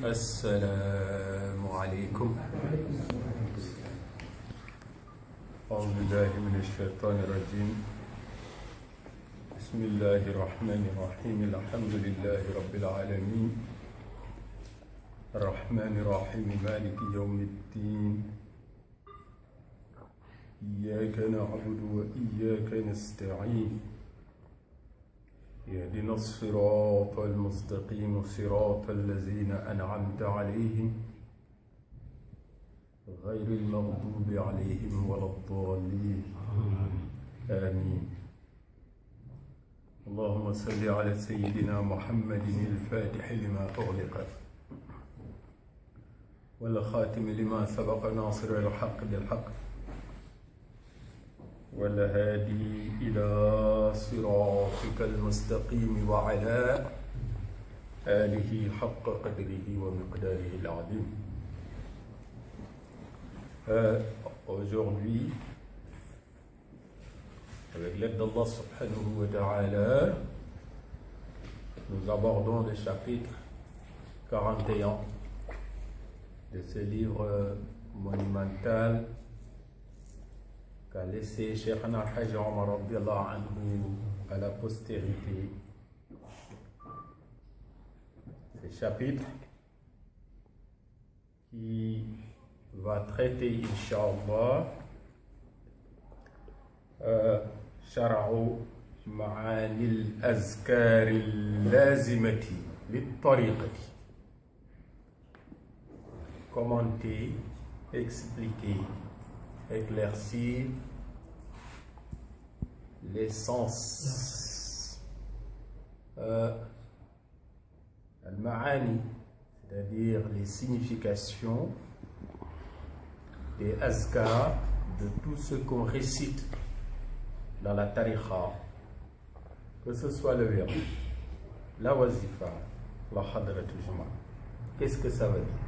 السلام عليكم. أعوذ بالله من الشيطان الرجيم. بسم الله الرحمن الرحيم. الحمد لله رب العالمين الرحمن الرحيم مالك يوم الدين. إياك نعبد وإياك نستعين. اهدنا الصراط المستقيم صراط الذين أنعمت عليهم غير المغضوب عليهم ولا الضالين. آمين. اللهم صل على سيدنا محمد الفاتح لما أغلق والخاتم لما سبق ناصر الحق بالحق والهادي إلى صراطك المستقيم وعلى آله حق قدره ومقداره العظيم. Aujourd'hui, avec l'aide d'Allah subhanahu wa ta'ala, nous abordons le chapitre 41 de ce livre monumental qu'a laissé Cheikhna Hajj Omar radiyallahu anhu à la postérité. Ce chapitre qui va traiter, Inch'Allah, Shar'u Ma'ani al-Azkar al-Lazimati lit-Tariqati. Commenter, expliquer, éclaircir l'essence al-ma'ani, c'est-à-dire les significations des azkar, de tout ce qu'on récite dans la tariqa, que ce soit le verbe, la wazifa, la hadratul juma. Qu'est-ce que ça veut dire?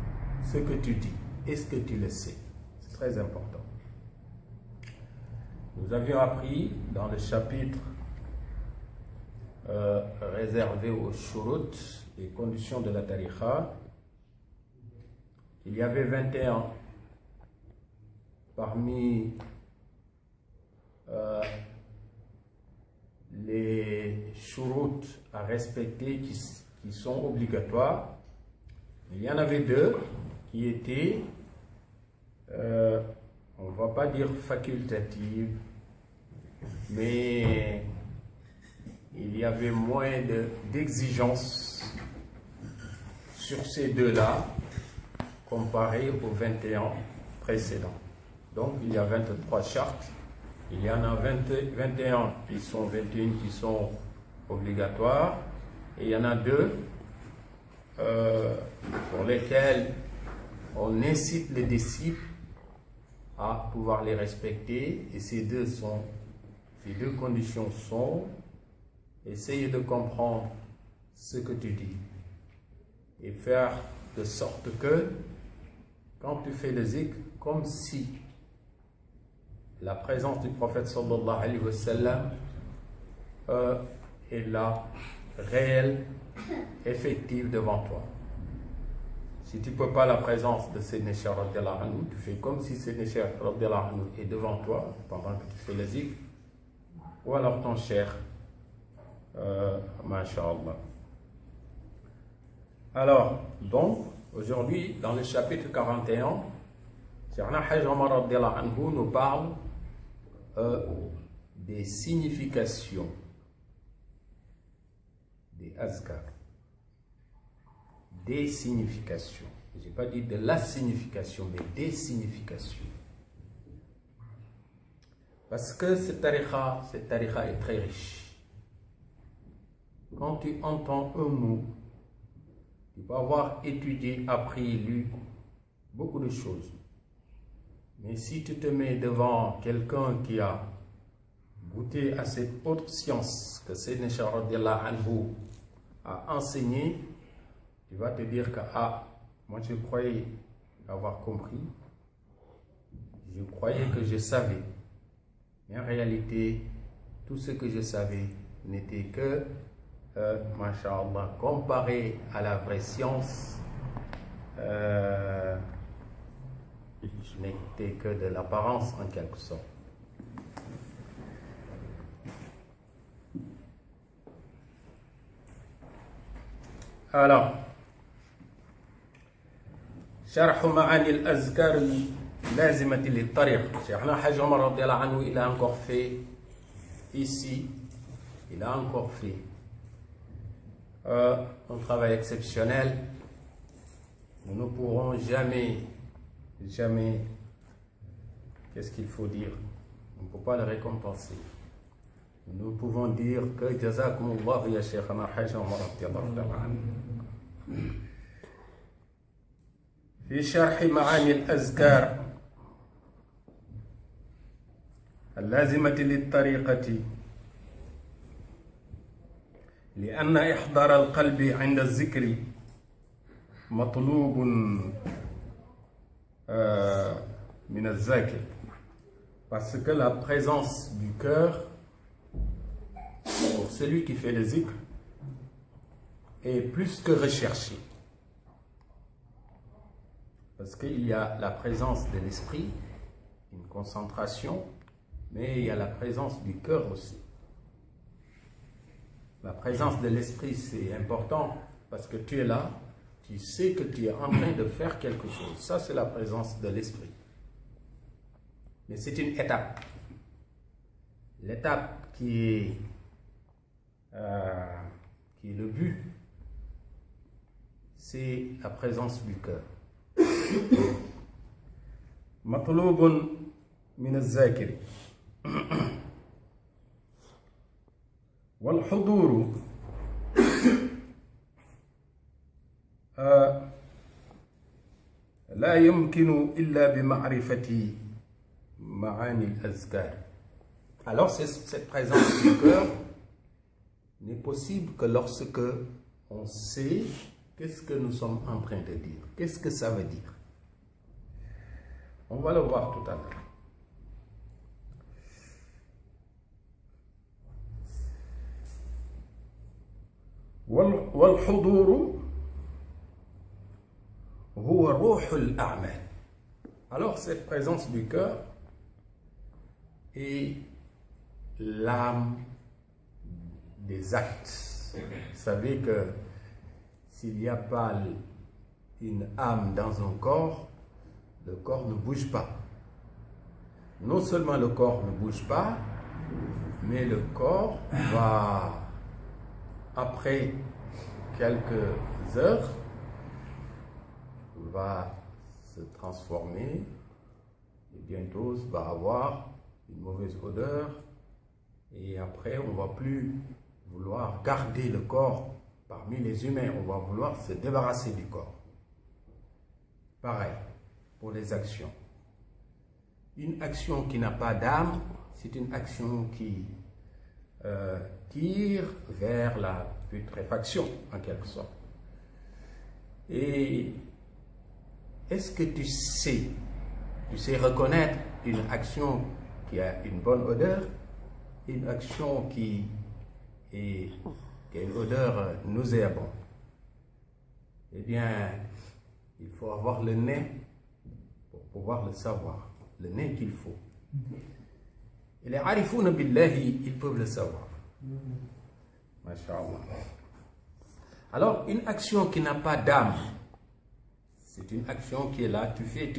Ce que tu dis, est-ce que tu le sais? C'est très important. Nous avions appris dans le chapitre réservé aux shurut, les conditions de la tariqa, il y avait 21 parmi les shurut à respecter qui sont obligatoires. Il y en avait 2 qui étaient on ne va pas dire facultative, mais il y avait moins d'exigences sur ces 2-là comparé aux 21 précédents. Donc il y a 23 chartes, il y en a 21 qui sont 21 qui sont obligatoires, et il y en a 2 pour lesquels on incite les disciples à pouvoir les respecter, et ces deux conditions sont: essayer de comprendre ce que tu dis et faire de sorte que quand tu fais le zikr, comme si la présence du prophète sallallahu alayhi wa sallam est là, réelle, effective devant toi. Si tu ne peux pas la présence de Sayyidina Cheikh radiyallahu anhu, tu fais comme si Sayyidina Cheikh radiyallahu anhu est devant toi pendant que tu fais le zikr, ou alors ton cheikh, masha'Allah. Alors, donc, aujourd'hui, dans le chapitre 41, Cheikhna Hajj Omar radiyallahu anhu nous parle des significations des azkar. Des significations. Je n'ai pas dit de la signification, mais des significations. Parce que cette tariqa est très riche. Quand tu entends un mot, tu peux avoir étudié, appris, lu beaucoup de choses. Mais si tu te mets devant quelqu'un qui a goûté à cette autre science que Sayyidina Cheikh radiyallahu anhu a enseigné, tu vas te dire que moi je croyais avoir compris, je croyais que je savais, mais en réalité tout ce que je savais n'était que, masha'Allah, comparé à la vraie science, n'était que de l'apparence en quelque sorte. Alors, شرح معاني الأذكار اللازمة للطريق. Cheikhna Hajj Omar radiallahu anhu, il a encore fait ici, il a encore fait un travail exceptionnel. Nous ne pourrons jamais, qu'est-ce qu'il faut dire? On ne peut pas le récompenser. Nous pouvons dire que Jazakumullah ya Cheikhna Hajj Omar radiallahu anhu. في شرح معاني الأذكار اللازمة للطريقة لأن إحضار القلب عند الذكر مطلوب من الذاكر, parce que la présence du cœur pour celui qui fait le zikr est plus que recherchée. Parce qu'il y a la présence de l'esprit, une concentration, mais il y a la présence du cœur aussi. La présence de l'esprit, c'est important parce que tu es là, tu sais que tu es en train de faire quelque chose. Ça, c'est la présence de l'esprit. Mais c'est une étape. L'étape qui est le but, c'est la présence du cœur. مطلوب من الذاكر والحضور لا يمكن إلا بمعرفة معاني الأذكار. Alors cette présence du cœur n'est possible que lorsque on sait qu'est-ce que nous sommes en train de dire, qu'est-ce que ça veut dire. On va le voir tout à l'heure. والحضور هو روح الأعمال. Alors cette présence du cœur est l'âme des actes. Vous savez que s'il n'y a pas une âme dans un corps, le corps ne bouge pas. Non seulement le corps ne bouge pas, mais le corps va, après quelques heures, va se transformer et bientôt va avoir une mauvaise odeur et après on ne va plus vouloir garder le corps parmi les humains, on va vouloir se débarrasser du corps. Pareil pour les actions. Une action qui n'a pas d'âme, c'est une action qui tire vers la putréfaction en quelque sorte. Et est-ce que tu sais reconnaître une action qui a une bonne odeur, une action qui a une odeur nauséabonde? Eh bien, il faut avoir le nez pour pouvoir le savoir, le nez qu'il faut. Et les arifouna billahi, ils peuvent le savoir. Masha'Allah. Alors, une action qui n'a pas d'âme, c'est une action qui est là, tu fais,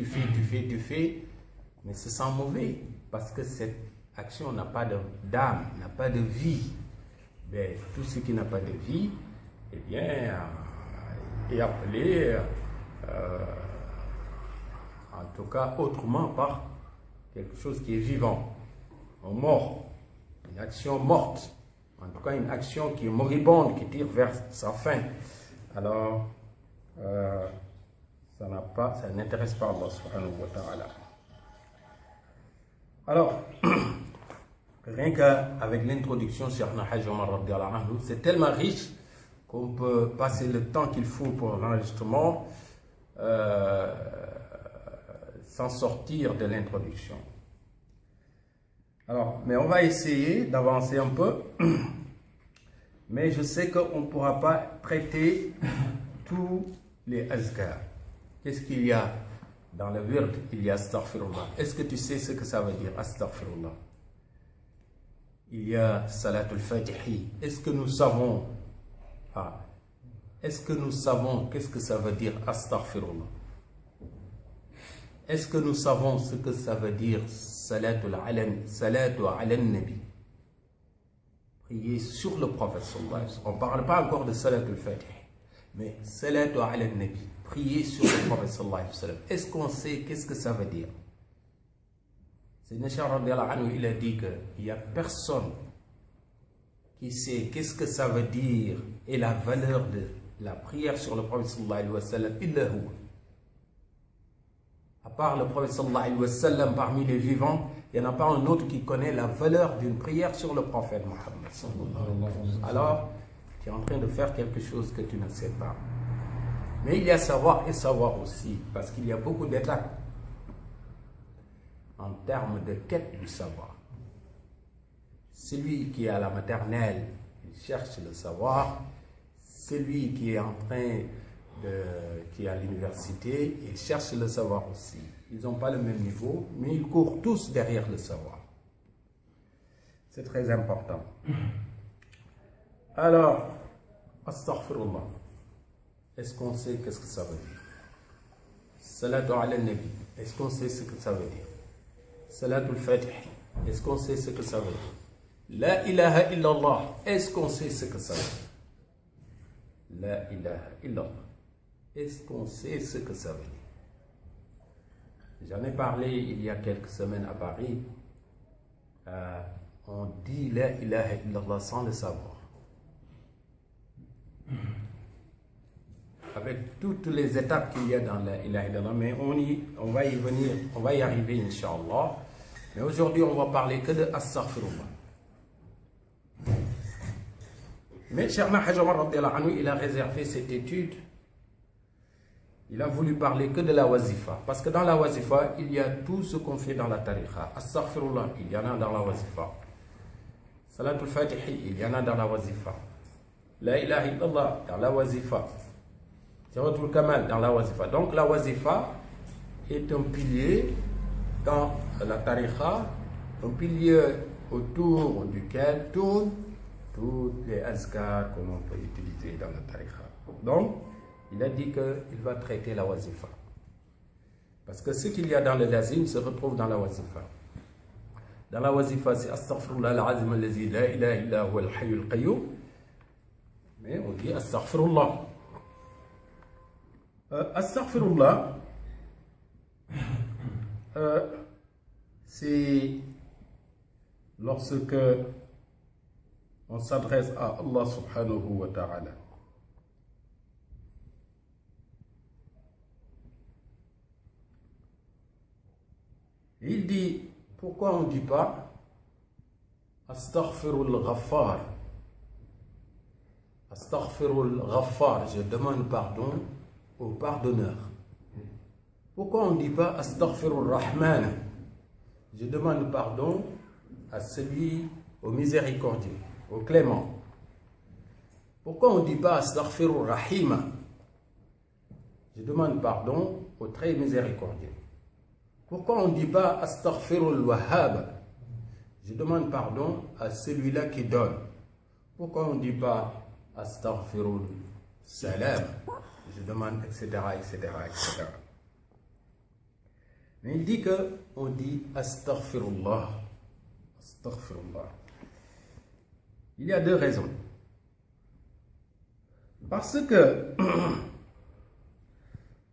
mais se sent mauvais, parce que cette action n'a pas d'âme, n'a pas de vie. Mais tout ce qui n'a pas de vie, eh bien, est appelé, en tout cas autrement, par quelque chose qui est vivant, un mort, une action morte, en tout cas une action qui est moribonde, qui tire vers sa fin. Alors, ça n'intéresse pas Allah subhanahu wa ta'ala. Alors, rien qu'avec l'introduction sur Hajj Omar radiallahu anhu, c'est tellement riche qu'on peut passer le temps qu'il faut pour l'enregistrement sans sortir de l'introduction. Alors, mais on va essayer d'avancer un peu Mais je sais qu'on ne pourra pas traiter tous les azkar. Qu'est-ce qu'il y a dans le wird? Il y a astaghfirullah. Est-ce que tu sais ce que ça veut dire astaghfirullah? Il y a salatul fatihi. Est-ce que nous savons est-ce que nous savons qu'est-ce que ça veut dire astaghfirullah? Est-ce que nous savons ce que ça veut dire salatu ala nabi? Prier sur le prophète sallallahu alayhi wa sallam. On ne parle pas encore de salatul fatihi, mais salatu ala nabi, prier sur le prophète sallallahu alayhi wa sallam. Est-ce qu'on sait qu'est-ce que ça veut dire? Sayyidina Cheikh radiyallahu anhu, il a dit qu'il n'y a personne qui sait qu'est-ce que ça veut dire et la valeur de la prière sur le prophète sallallahu alayhi wa sallam illa huwa. À part le prophète sallallahu alayhi wa sallam parmi les vivants, il n'y en a pas un autre qui connaît la valeur d'une prière sur le prophète Mohammed sallallahu alayhi wa sallam. Alors, tu es en train de faire quelque chose que tu ne sais pas. Mais il y a savoir et savoir aussi, parce qu'il y a beaucoup d'étapes en termes de quête du savoir. Celui qui est à la maternelle, il cherche le savoir. Celui qui est en train qui est à l'université, il cherche le savoir aussi. Ils n'ont pas le même niveau, mais ils courent tous derrière le savoir. C'est très important. Alors, astaghfirullah. Est-ce qu'on sait qu'est-ce que ça veut dire? Salatu ala nabi. Est-ce qu'on sait ce que ça veut dire? Salatul fatihi. Est-ce qu'on sait ce que ça veut dire? La ilaha illallah. Est-ce qu'on sait ce que ça veut dire? La ilaha illallah. Est-ce qu'on sait ce que ça veut dire? J'en ai parlé il y a quelques semaines à Paris. On dit la ilaha illallah sans le savoir. Avec toutes les étapes qu'il y a dans la ilaha illallah, mais on va y venir, on va y arriver, Inch'Allah. Mais aujourd'hui, on va parler que de astaghfirullah. Mais Cheikh Hajj Omar radiyallahu anhu, il a réservé cette étude. Il a voulu parler que de la wazifa. Parce que dans la wazifa, il y a tout ce qu'on fait dans la tariqa. Astaghfirullah, il y en a dans la wazifa. Salatul Fatihi, il y en a dans la wazifa. La ilaha illallah, dans la wazifa. Jawharatul Kamal, dans la wazifa. Donc la wazifa est un pilier dans la tariqa, un pilier autour duquel tournent toutes les azkar que l'on peut utiliser dans la tariqa. Donc, il a dit qu'il va traiter la wazifa. Parce que ce qu'il y a dans le lazim se retrouve dans la wazifa. Dans la wazifa, c'est astaghfirullah al-azim allazi la ilaha illa huwa al-hayyul qayyum. Mais on dit astaghfirullah. Astaghfirullah, c'est lorsque on s'adresse à Allah subhanahu wa ta'ala. Il dit, pourquoi on ne dit pas Astaghfirul Ghaffar? Astaghfirul Ghaffar, je demande pardon au pardonneur. Pourquoi on ne dit pas Astaghfirul Rahman? Je demande pardon à celui, au miséricordieux, au clément. Pourquoi on ne dit pas Astaghfirul Rahim? Je demande pardon au très miséricordieux. Pourquoi on ne dit pas Astaghfirul Wahhab? Je demande pardon à celui-là qui donne. Pourquoi on ne dit pas Astaghfirul Salam? Je demande, etc., etc., etc. Mais il dit qu'on dit Astaghfirullah. Astaghfirullah. Il y a deux raisons. Parce que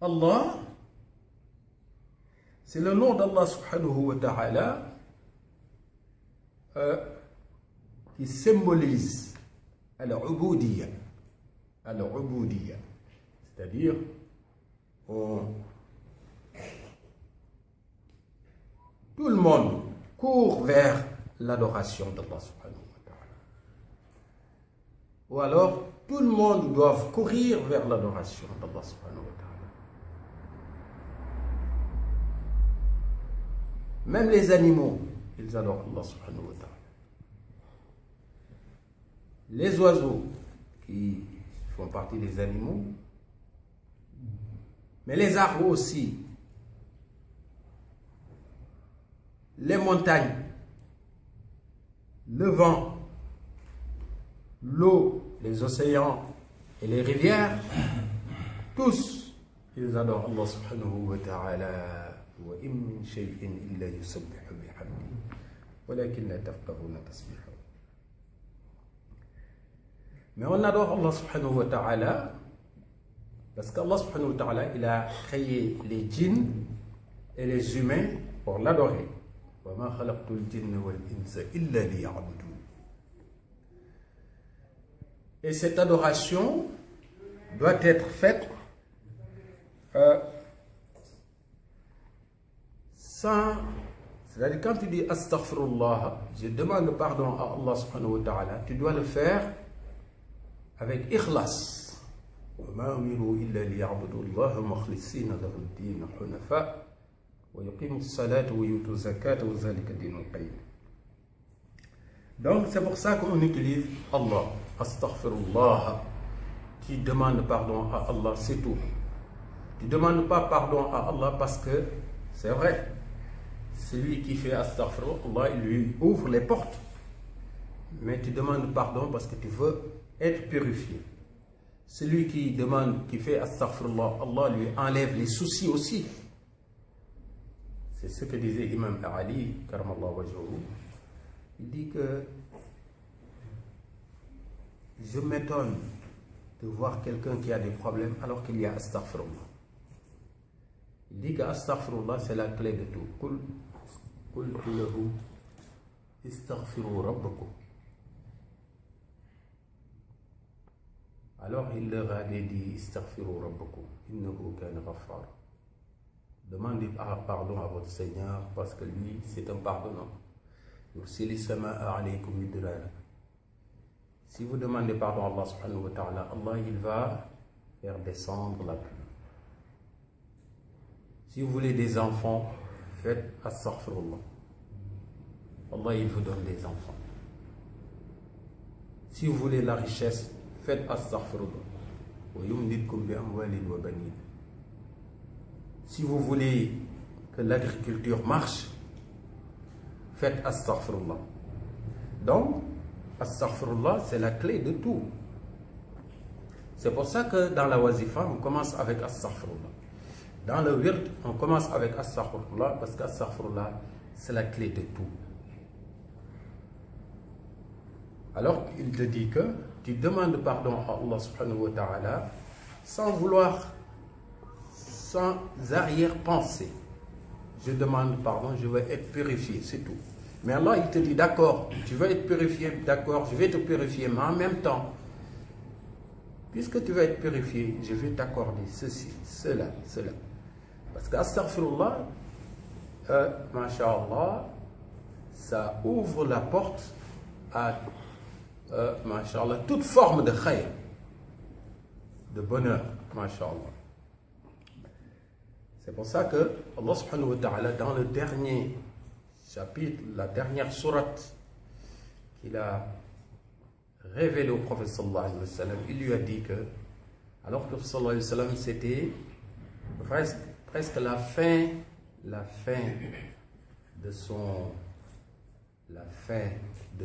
Allah, c'est le nom d'Allah subhanahu wa ta'ala qui symbolise al-ubudiyya. Al-ubudiyya. C'est-à-dire, tout le monde court vers l'adoration d'Allah subhanahu wa ta'ala. Ou alors, tout le monde doit courir vers l'adoration d'Allah subhanahu wa ta'ala. Même les animaux, ils adorent Allah subhanahu wa ta'ala. les oiseaux qui font partie des animaux, mais les arbres aussi, les montagnes, le vent, l'eau, les océans et les rivières, tous, ils adorent Allah subhanahu wa ta'ala. Wa in min shay'in illa yusabbihu bihamdihi walakin la tafqahuna tasbihahu. Mais on adore Allah subhanahu wa ta'ala parce qu'Allah subhanahu wa ta'ala, il a créé les djinns et les humains pour l'adorer. Wa ma khalaqtul jinna wal insa illa liya'budun. Et cette adoration doit être faite sans, c'est-à-dire quand tu dis astaghfirullah, je demande pardon à Allah subhanahu wa ta'ala, tu dois le faire avec ikhlas. وما أمروا إلا ليعبدوا الله مخلصين له الدين حنفاء ويقيموا الصلاة ويؤتوا الزكاة وذلك الدين القيم. Donc c'est pour ça qu'on utilise Allah, astaghfirullah. Tu demandes pardon à Allah, c'est tout. Tu ne demandes pas pardon à Allah parce que c'est vrai, celui qui fait astaghfirullah, il lui ouvre les portes. Mais tu demandes pardon parce que tu veux être purifié. Celui qui demande, qui fait astaghfirullah, Allah lui enlève les soucis aussi. C'est ce que disait Imam Ali, karamallahu wajhahu. Il dit que je m'étonne de voir quelqu'un qui a des problèmes alors qu'il y a astaghfirullah. Il dit que astaghfirullah, c'est la clé de tout. Qul lahu istaghfiru rabbakum. Alors il leur a dit istaghfiru rabbakum innahu kana ghaffar. Demandez pardon à votre Seigneur parce que lui, c'est un pardonnant. Yursili samaa alaykum midrara. Si vous demandez pardon à Allah subhanahu wa ta'ala, Allah il va faire descendre la pluie. Si vous voulez des enfants, faites astaghfirullah. Allah il vous donne des enfants. Si vous voulez la richesse, faites astaghfirullah. Wa yumdidkum bi amwalin wa banin. Si vous voulez que l'agriculture marche, faites astaghfirullah. Donc, astaghfirullah, c'est la clé de tout. C'est pour ça que dans la wazifa, on commence avec astaghfirullah. Dans le wird, on commence avec astaghfirullah parce qu'astaghfirullah, c'est la clé de tout. Alors, il te dit que tu demandes pardon à Allah subhanahu wa ta'ala sans vouloir, sans arrière-pensée. Je demande pardon, je veux être purifié, c'est tout. Mais Allah, il te dit, d'accord, tu veux être purifié, d'accord, je vais te purifier, mais en même temps, puisque tu veux être purifié, je vais t'accorder ceci, cela, cela. Parce que astaghfirullah, masha'Allah, ça ouvre la porte à, masha'Allah, toute forme de khayr, de bonheur, masha'Allah. C'est pour ça que Allah subhanahu wa ta'ala, dans le dernier chapitre, la dernière sourate qu'il a révélée au prophète sallallahu alayhi wa sallam, il lui a dit que, alors que le prophète sallallahu alayhi wa sallam, c'était presque la fin de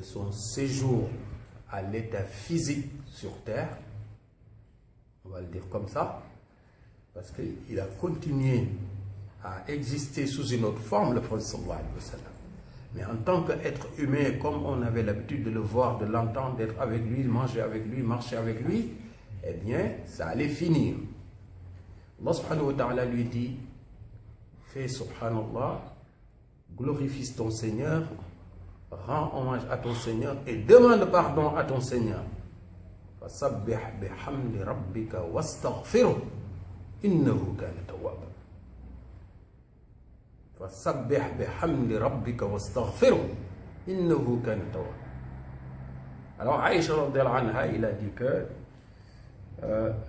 son séjour à l'état physique sur terre, on va le dire comme ça, parce qu'il a continué à exister sous une autre forme, le prophète sallallahu alayhi wa sallam. Mais en tant qu'être humain, comme on avait l'habitude de le voir, de l'entendre, d'être avec lui, manger avec lui, marcher avec lui, eh bien, ça allait finir. Allah subhanahu wa ta'ala lui dit, fais subhanallah, glorifie ton Seigneur, rends hommage à ton Seigneur et demande pardon à ton Seigneur. Fasabbih bihamdi rabbika wastaghfirhu innahu kana tawwaba. Fasabbih bihamdi rabbika wastaghfirhu innahu kana tawwaba. Alors Aïcha radhiyallahu anha, il a dit que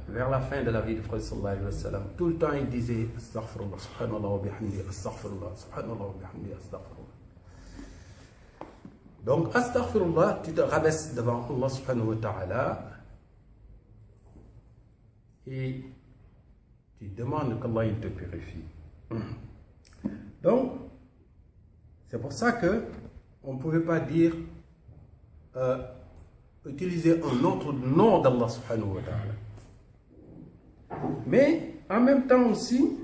vers la fin de la vie du prophète sallallahu alayhi wa sallam, tout le temps il disait astaghfirullah, subhanallah wa bihamdi, astaghfirullah, subhanallah wa bihamdi, astaghfirullah. Donc, astaghfirullah, tu te rabaisses devant Allah subhanahu wa ta'ala et tu demandes qu'Allah il te purifie. Donc, c'est pour ça que on ne pouvait pas dire utiliser un autre nom d'Allah subhanahu wa ta'ala. Mais en même temps aussi,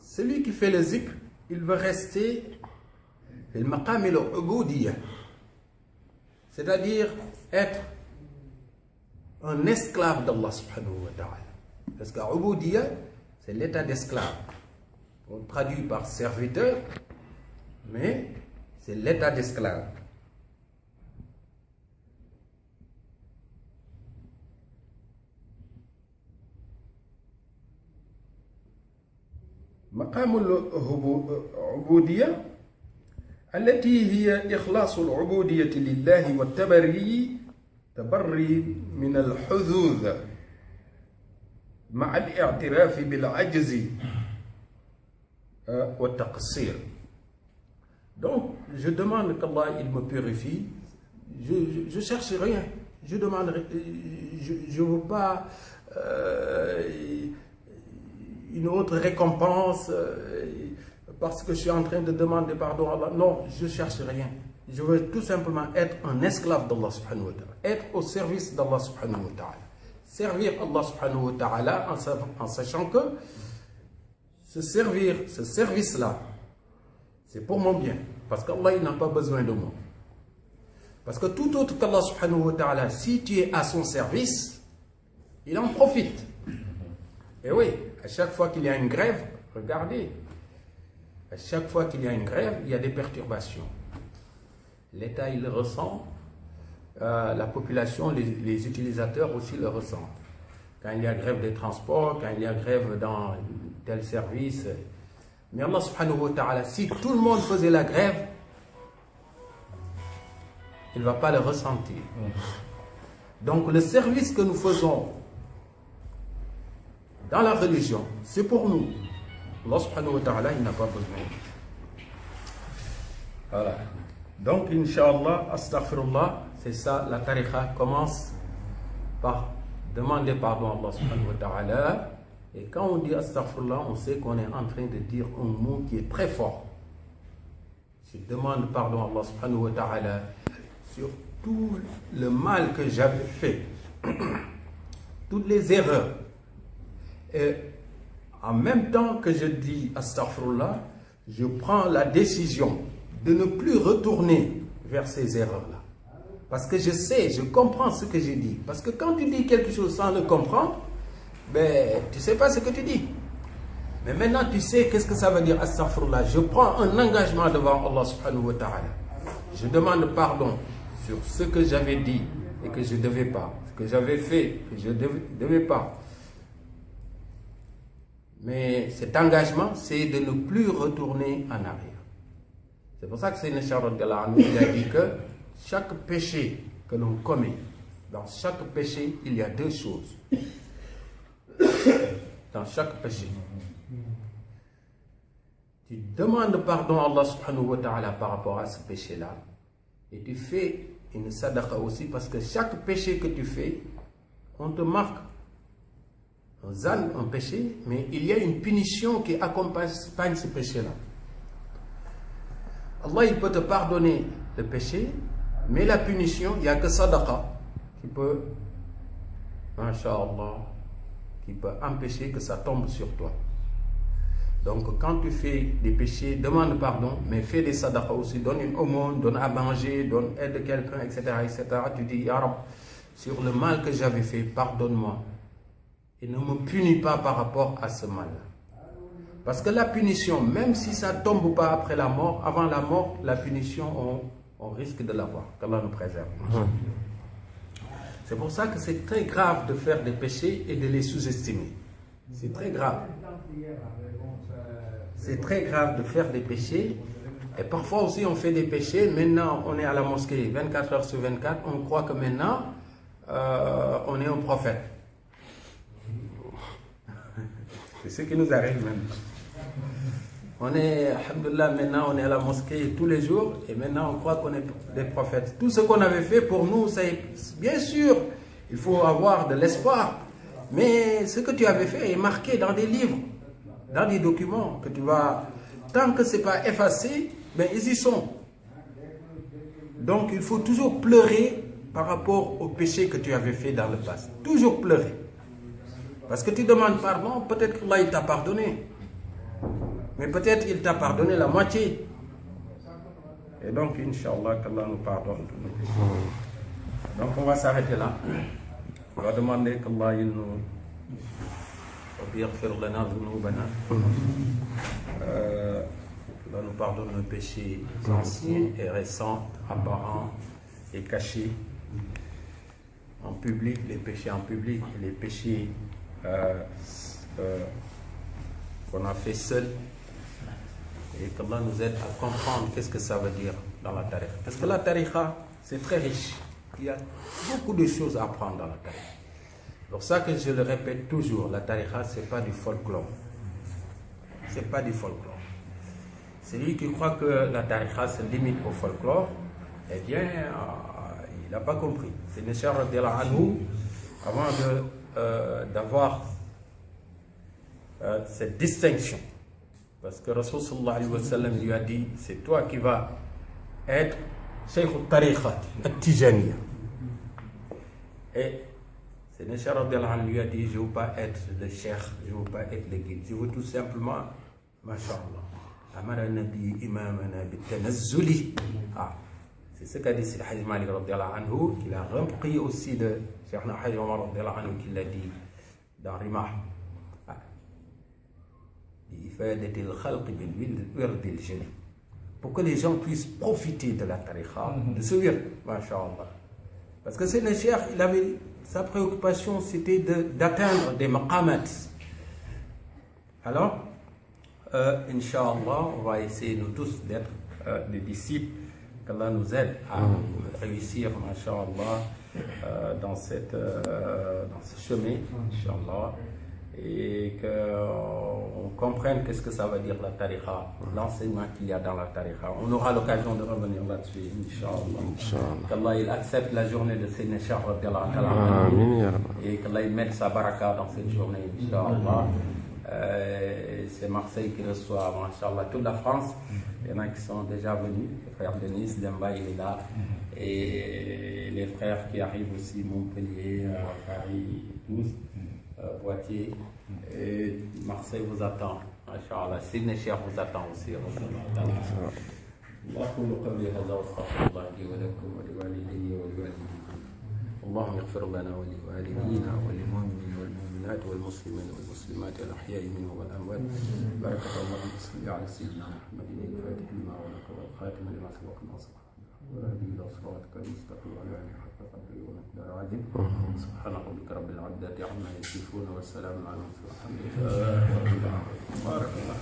celui qui fait le zikr, il veut rester le maqam et l'ubudiyya, c'est-à-dire être un esclave d'Allah subhanahu wa ta'ala. Parce que ubudiyya, c'est l'état d'esclave. On traduit par serviteur, mais c'est l'état d'esclave. مقام العبودية التي هي إخلاص العبودية لله والتبري من الحظوظ مع الاعتراف بالعجز والتقصير. Donc, je demande qu'Allah il me purifie. Je cherche rien. Je demande, je veux pas une autre récompense parce que je suis en train de demander pardon à Allah. Non, je cherche rien. Je veux tout simplement être un esclave d'Allah subhanahu wa ta'ala. Être au service d'Allah subhanahu wa ta'ala. Servir Allah subhanahu wa ta'ala en sachant que ce service-là, c'est pour mon bien. Parce qu'Allah, il n'a pas besoin de moi. Parce que tout autre qu'Allah subhanahu wa ta'ala, si tu es à son service, il en profite. Et oui, à chaque fois qu'il y a une grève, regardez, à chaque fois qu'il y a une grève, il y a des perturbations. L'État, il le ressent, la population, les utilisateurs aussi le ressentent. Quand il y a grève des transports, quand il y a grève dans tel service. Mais Allah subhanahu wa ta'ala, si tout le monde faisait la grève, il ne va pas le ressentir. Donc le service que nous faisons dans la religion, c'est pour nous. Allah subhanahu wa ta'ala, il n'a pas besoin. Voilà. Donc, Inch'Allah, astaghfirullah, c'est ça, la tariqa commence par demander pardon à Allah subhanahu wa ta'ala. Et quand on dit astaghfirullah, on sait qu'on est en train de dire un mot qui est très fort. Je demande pardon à Allah subhanahu wa ta'ala sur tout le mal que j'avais fait, toutes les erreurs. Et en même temps que je dis astaghfirullah, je prends la décision de ne plus retourner vers ces erreurs-là. Parce que je sais, je comprends ce que j'ai dit. Parce que quand tu dis quelque chose sans le comprendre, ben, tu ne sais pas ce que tu dis. Mais maintenant, tu sais qu'est-ce que ça veut dire astaghfirullah. Je prends un engagement devant Allah subhanahu wa ta'ala. Je demande pardon sur ce que j'avais dit et que je ne devais pas. Ce que j'avais fait et que je ne devais pas. Mais cet engagement, c'est de ne plus retourner en arrière. C'est pour ça que Sayyidina Cheikh radhiyallahu anhu il a dit que chaque péché que l'on commet, dans chaque péché, il y a deux choses. Dans chaque péché. Tu demandes pardon à Allah subhanahu wa ta'ala par rapport à ce péché-là. Et tu fais une sadaqa aussi parce que chaque péché que tu fais, on te marque un péché, mais il y a une punition qui accompagne ce péché-là. Allah, il peut te pardonner le péché, mais la punition, il n'y a que sadaqa qui peut, masha'Allah, qui peut empêcher que ça tombe sur toi. Donc, quand tu fais des péchés, demande pardon, mais fais des sadaqa aussi, donne une aumône, donne à manger, donne aide quelqu'un, etc., etc. Tu dis, Ya Rab, sur le mal que j'avais fait, pardonne-moi. Et ne me punis pas par rapport à ce mal. Parce que la punition, même si ça ne tombe pas après la mort, avant la mort, la punition, on risque de l'avoir. Qu'Allah nous préserve. C'est pour ça que c'est très grave de faire des péchés et de les sous-estimer. C'est très grave. C'est très grave de faire des péchés. Et parfois aussi on fait des péchés. Maintenant on est à la mosquée 24 heures sur 24. On croit que maintenant on est un prophète. C'est ce qui nous arrive maintenant. On est, alhamdoulilah, maintenant on est à la mosquée tous les jours et maintenant on croit qu'on est des prophètes. Tout ce qu'on avait fait pour nous, c'est bien sûr, il faut avoir de l'espoir. Mais ce que tu avais fait est marqué dans des livres, dans des documents que tu vas... Tant que ce n'est pas effacé, ben ils y sont. Donc il faut toujours pleurer par rapport au péché que tu avais fait dans le passé. Toujours pleurer. Parce que tu demandes pardon, peut-être qu'Allah il t'a pardonné. Mais peut-être il t'a pardonné la moitié. Et donc, Inch'Allah, qu'Allah nous pardonne. Donc on va s'arrêter là. On va demander qu'Allah il nous... nous pardonne nos péchés anciens et récents, apparents et cachés, en public, les péchés en public et les péchés qu'on a fait seul, et qu'Allah nous aide à comprendre qu'est-ce que ça veut dire dans la tariqa. Parce que la tariqa, c'est très riche. Il y a beaucoup de choses à apprendre dans la tariqa. C'est pour ça que je le répète toujours, la tariqa, ce n'est pas du folklore. C'est pas du folklore. Celui qui croit que la tariqa se limite au folklore, eh bien, il n'a pas compris. C'est Cheikh Radiallahu Anhu, avant d'avoir cette distinction. Parce que Rasul sallallahu alayhi wa sallam lui a dit, c'est toi qui vas être Cheikh al-Tariqa, al-Tijaniya. Et c'est Cheikh Radiallahu Anhu lui a dit, je ne veux pas être le cheikh, je ne veux pas être le guide, je veux tout simplement, masha'Allah, amara nabi imamana bitanazzuli. C'est ce qu'a dit Sidi Hadj Malik Radiallahu Anhu, qu'il a repris aussi de Cheikh Hadj Omar Radiallahu Anhu, qui l'a dit dans Rimah. Pour que les gens puissent profiter de la tariqa, de ce wird, masha'Allah. Parce que c'est le cheikh, il avait, sa préoccupation c'était d'atteindre des maqamat. Alors, Inch'Allah, on va essayer nous tous d'être des disciples, qu'Allah nous aide à réussir, masha'Allah, dans ce chemin, Inch'Allah, et qu'on comprenne qu'est-ce que ça veut dire la tariqa, l'enseignement qu'il y a dans la tariqa. On aura l'occasion de revenir là-dessus, Inch'Allah. Qu'Allah il accepte la journée de Sayyidina Cheikh Radiallahu Anhu et qu'Allah il mette sa baraka dans cette journée, Inch'Allah. C'est Marseille qui reçoit, Inch'Allah, toute la France. Il y en a qui sont déjà venus, le frère Denis, Demba il est là, et les frères qui arrivent aussi, Montpellier, Paris, tous. Poitiers et Marseille vous attend, Inch'Allah. Sydney Cheikh vous attend aussi. أقول قولي هذا وأستغفر الله لي ولكم ولوالدي ولوالديكم. اللهم اغفر لنا ولوالدينا وللمؤمنين والمؤمنات والمسلمين والمسلمات الأحياء منهم والأموات. بركة اللهم صل على سيدنا محمد الفاتح لما أغلق والخاتم لما سبق الناصر والهادي إلى صراطك المستقيم وعلى آله حق قدره ومقداره العظيم. سبحان ربك رب العزة عما يصفون والسلام على المرسلين والحمد لله رب العالمين. بارك الله.